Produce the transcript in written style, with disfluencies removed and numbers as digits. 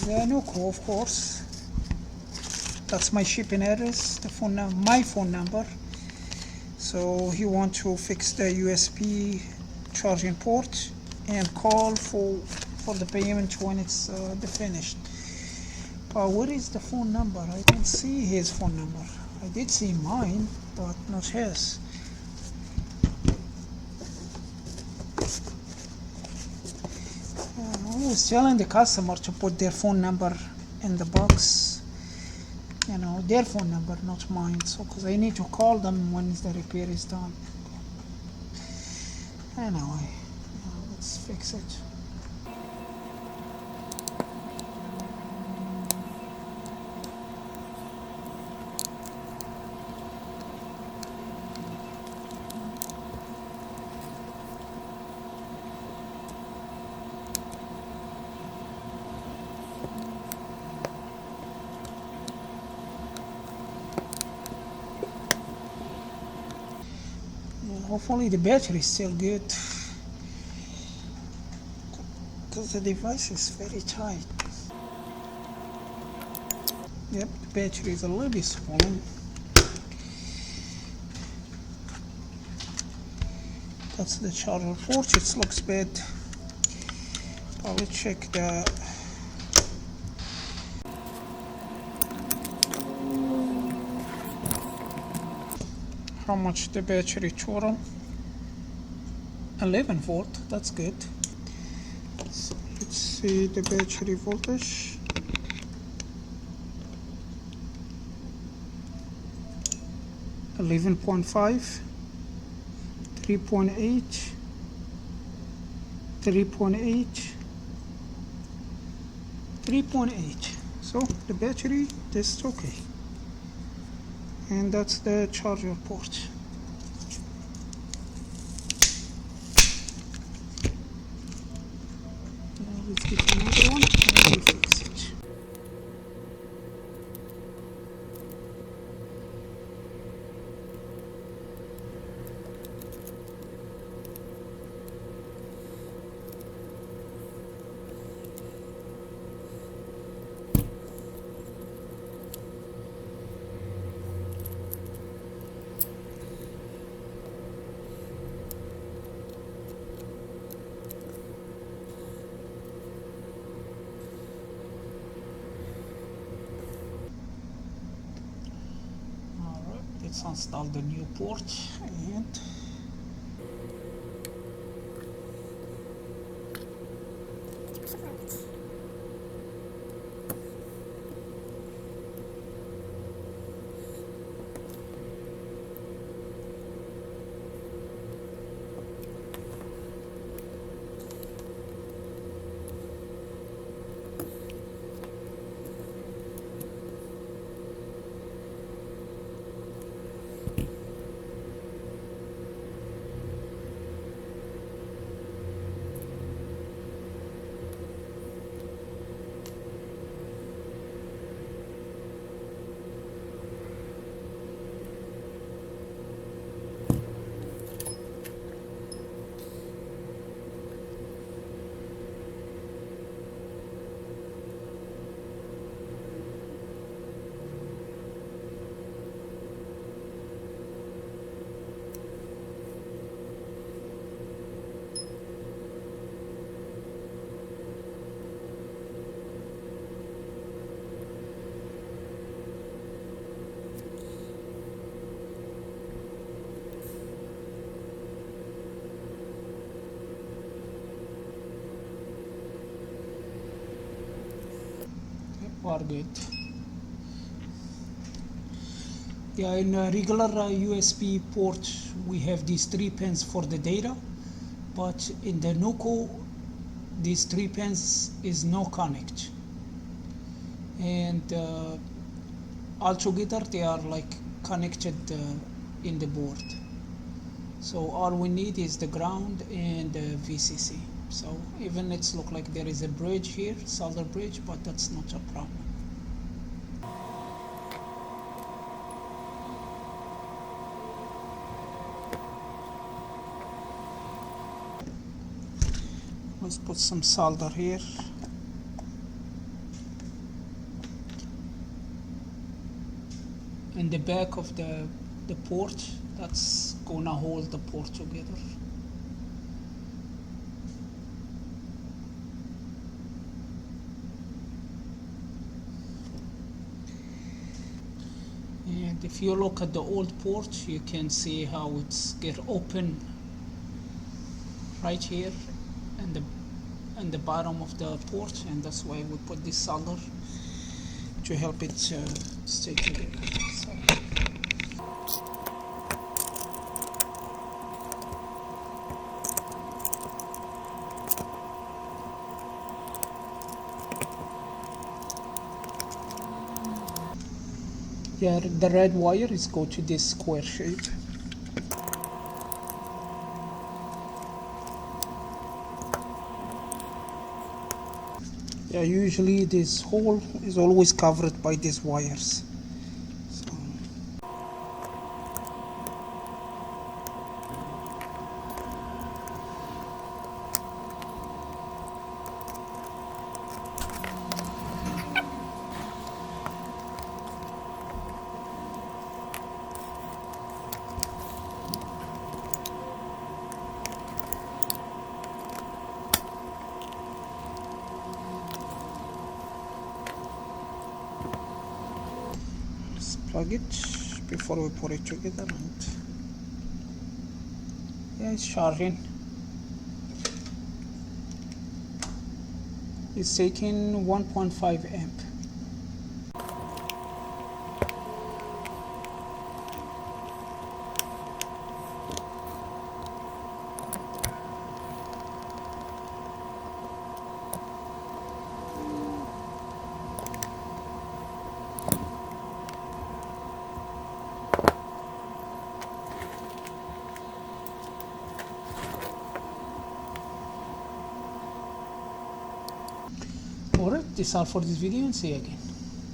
the Noco, of course. That's my shipping address, the phone my phone number. So you want to fix the USB charging port and call for the payment when it's finished. Where is the phone number? I don't see his phone number. I did see mine, but not his. I was telling the customer to put their phone number in the box. You know, their phone number, not mine. So, because I need to call them when the repair is done. Anyway, let's fix it. Hopefully the battery is still good, because the device is very tight. Yep, the battery is a little bit swollen. That's the charger port. It looks bad. I will check how much the battery total. 11 volt, that's good. So let's see the battery voltage. $11.5, 3.8, 3.8, 3.8. So the battery is okay. And that's the charger port. Now let's get another one and we'll fix it. Let's install the new port and we're good. Yeah, in a regular USB port we have these 3 pins for the data, but in the Noco these 3 pins is no connect, and altogether they are like connected in the board. So all we need is the ground and the VCC. So even it's look like there is a bridge here, solder bridge, but that's not a problem. Let's put some solder here. in the back of the port that's gonna hold the port together. And if you look at the old port, you can see how it's get open right here in the bottom of the port, and that's why we put this solder to help it stay together. So. Yeah, the red wire is go to this square shape. Yeah, usually this hole is always covered by these wires. So. Plug it before we put it together, and yeah, it's charging. It's taking 1.5 amp. Alright, this is all for this video, and see you again.